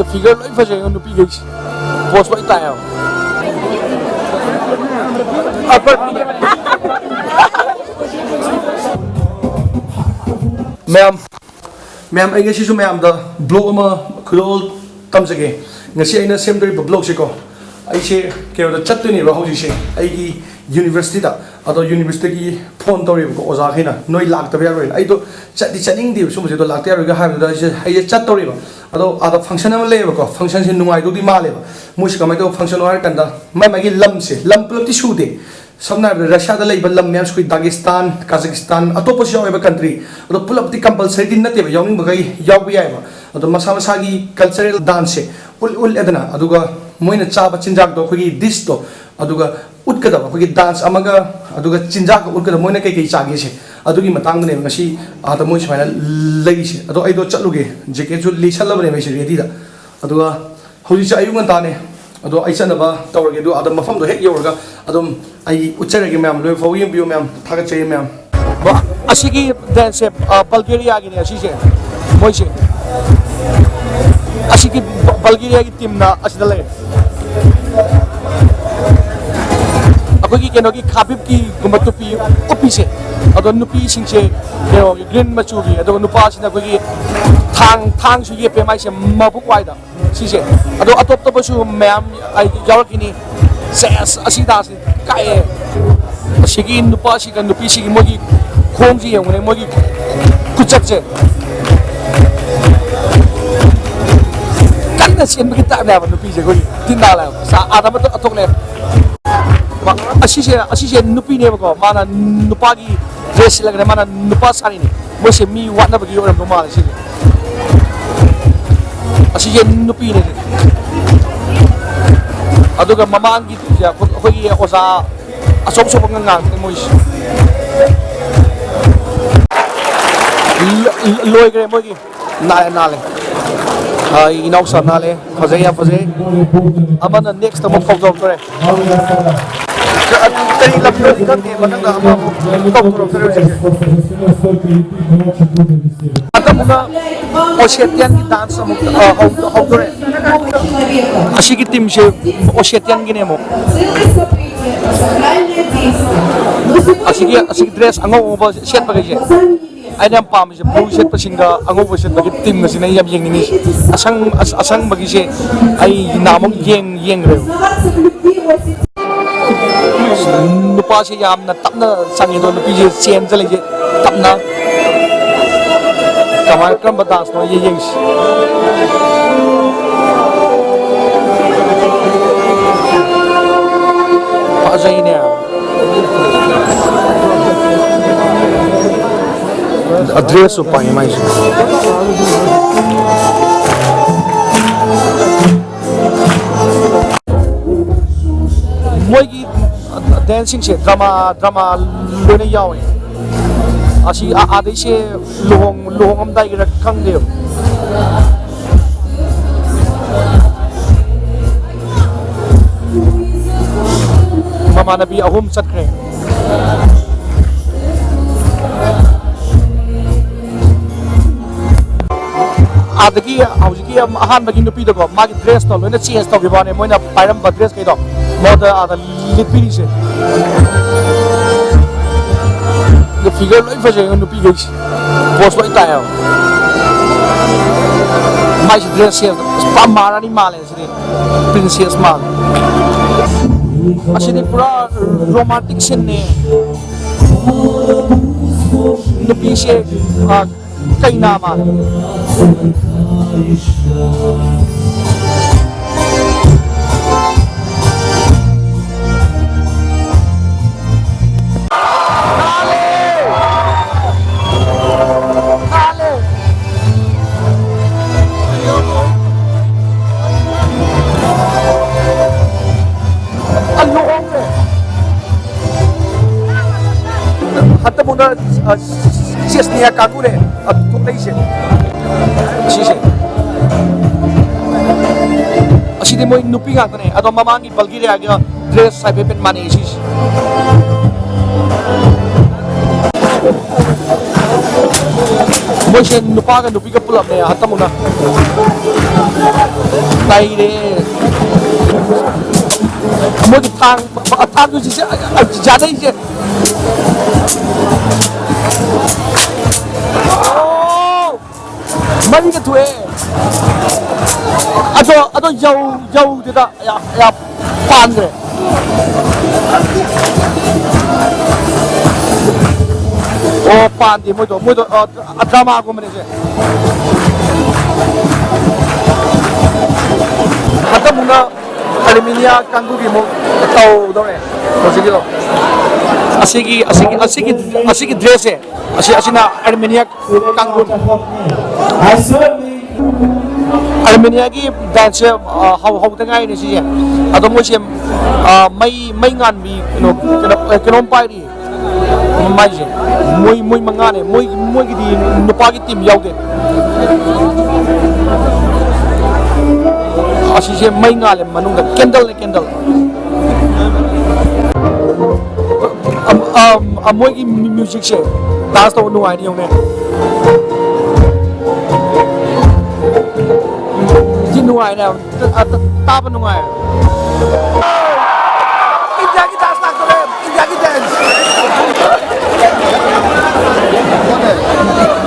figure loi fazer no pigais post vai tayo ma'am ai ngasi su ma'am da blog ama khudol tamjage ngasi aina semdari blog se ko ai se ke da chatuni ba hoji se ai gi university da ado university gi phone tori ko oza khina noi lak ta ya roi ai do chati chaning di sum se do lak ta ya ga ha da ai chat tori ba ado ada function ama le ba ko function se nuai do di ma le ba musi ka mai do function war kan da mai gi lam se lam plop ti su de samna Russia da leiba lam myam skui Dagestan Kazakhstan atopo si yaw country ado pull up the compulsory din nate ba yawning bagai yaw bi ba ado masa masa gi cultural dance ul edana aduga moina chaba chinjak do khogi dish to aduga utkada ba khogi dance amaga aduga chinjak utkada moina kai kai chage se adugi matang ne ngasi ada moi smaina lei se ado ai do chatluge jeke ju li sala bane mai se ready da aduga hoji cha ayung ta ne ado ai chana ba tawrage do adam mafam do hek yorga adum ai ucharage ma'am loi fo yim bio ma'am thaga chai ma'am ba asigi dance Bulgaria gi ne asi se moi se asigi Bulgaria gi team na asida le akogi keno gi khabib ki gumatupi opi se ado nupi singche keno green machu gi ado nupa sina kogi thang su ye pe mai se mabuk wai da sise ado atop top su ma'am ai yawar kini ses asida se kai asigi nupa si kan nupi si mogi khongji yong ne mogi kuchak je kan na sin bi ta na nupi je ko tinda la sa adam to atok le ba asise nupi ne ko mana nupa gi dress lagre mana nupa sari ni mo se mi wa na ba gi oram no ma sise asige nupi ne aduga mamang gi ya khogi osa asom som ngang mois loi gre mogi na le ai inau sa na le phajai ya phajai amana next mo khok dok tore tari lapro dikam de bananga ama khok dok tore atamuna Ossetian ki dance mo khok tore asigi team se Ossetian gi ne mo asigi dress ango ba set ba ge ai nam pam se blue set pa singa ango ba set ba ge team na sina yam yeng ni asang ba gi se ai namok yeng re nupa se yam na tapna sangi do nupi je chen jale je tapna kamar kam ba dance no yeng Fazai ne address o pai mais moigi dancing se drama lone yawe asi adai se lohong am dai gira khang de mama nabi ahum chatkre adagi hauji ahan bagi nupi do magi dress to loina change to gibane moina pairam ba dress kai do moda ada lipi se the figure loi fazer nupi gais post vai tayo mais dress pa marani male se princess mal asini pura romantic scene ne nupi se kai na male hatta muna sis niya kagule at tuklay siya sisi asidi mo nupi nga tane ato mamangi Bulgaria ga dress sa pepen mani sis mo siya nupa ka nupi ka pulap niya hatta muna Tay đi. Mỗi cái thang của chị sẽ giá đây chứ. Mấy cái thuê. Ato dầu thì ta ya pan rồi. Oh pan thì mỗi tổ drama của mình chứ. Atau muna Armenia kangu mo tao daw eh. Sige daw. Asigi dress eh. Asina Armenia kangu. Armenia ki dance how tengah ini sih. Atau mo siya may ngan mi kenom pai di. Mai je. Muy mangane, muy di nupa ki tim yau ke. Asisnya may ngalim manungga candle. Amoy ki music siya dance to nuai ni yung ne. Di nuai na tapa nuai. India ki dance nak kore, India ki dance.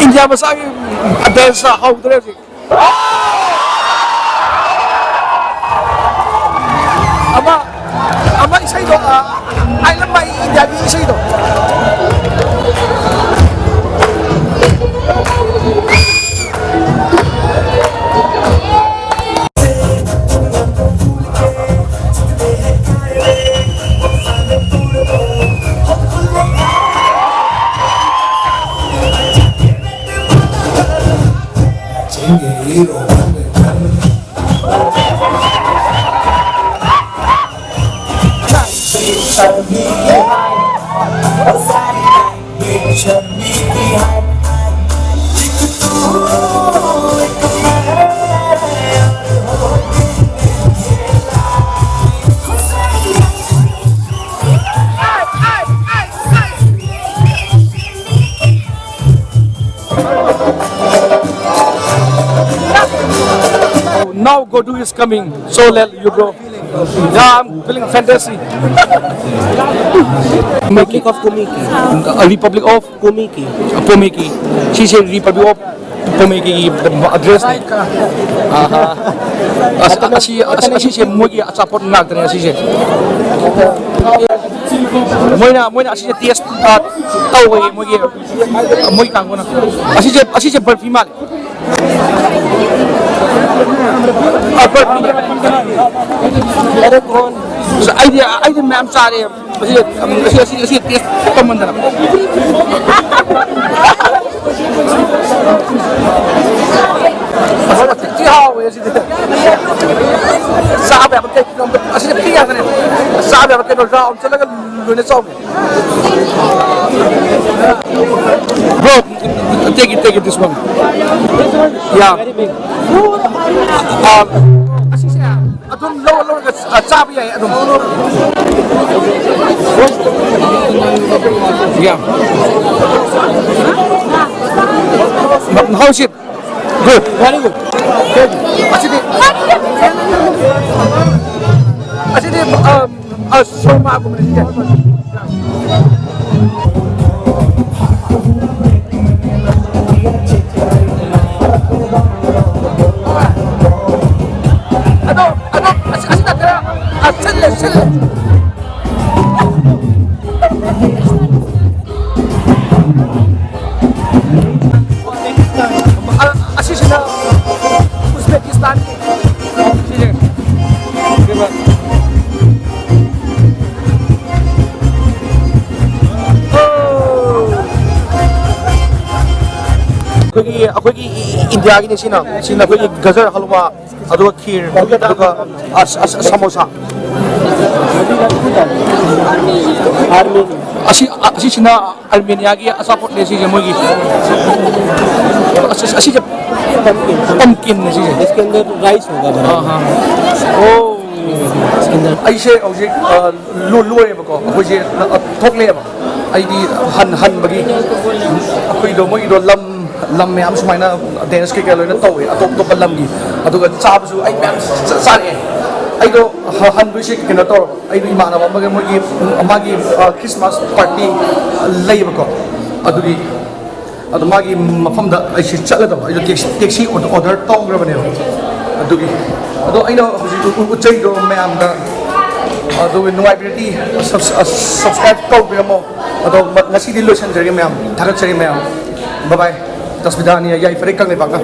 India masagi dance how dance. Ama isay do ay lang may Indiagi isay do. Now Godu is coming, so let you go. Yeah, I'm feeling fantasy. Republic of Komiki. Republic of Komiki. Pomeki. She said Republic of Pomeki address. Asi siya mugi at support ng nagtanya si siya. Moina asi siya TS tawag mugi kang ko na. Asi siya perfume. Aircon. So idea ma'am sorry. Kasi TS pamanda na. Sabi ako take kasi piya ka na. Sabi ako kino round talaga lunes off. Bro, take it this one. Yeah. Very big. Kasi siya atong low ka sabi ay atong. Yeah. How's it? Good. Very good. Asli sama aku media. Aduh, asli tak kira. Asli. Asli sudah Uzbekistan. अखोगी India की निसिना अखोगी गजर हलवा अदुगा खीर अदुगा समोसा असिना Armenia की असापोट ने सिजे मोगी असिजे pumpkin ने सिजे इसके अंदर राइस होगा भरा। ओ इसके अंदर ऐसे औजिक लोए बको अखोजे थोकले बा आईदी हन बगी अखोई दो मोगी दो lump lam mayam sumaina dance ke loina tawi atop top lamgi aduga chabasu ai mayam sare ai do han busi ke na tor ai do imana ba magi Christmas party laibako adugi adu magi mafamda ai si chala da ai taxi order tawgrabane adugi ado aina uchai do mayam da ado nuaibirati subscribe tawbiramo ado ngasi di lotion jari mayam thagat jari mayam bye bye tasbidani yai fare kang le banga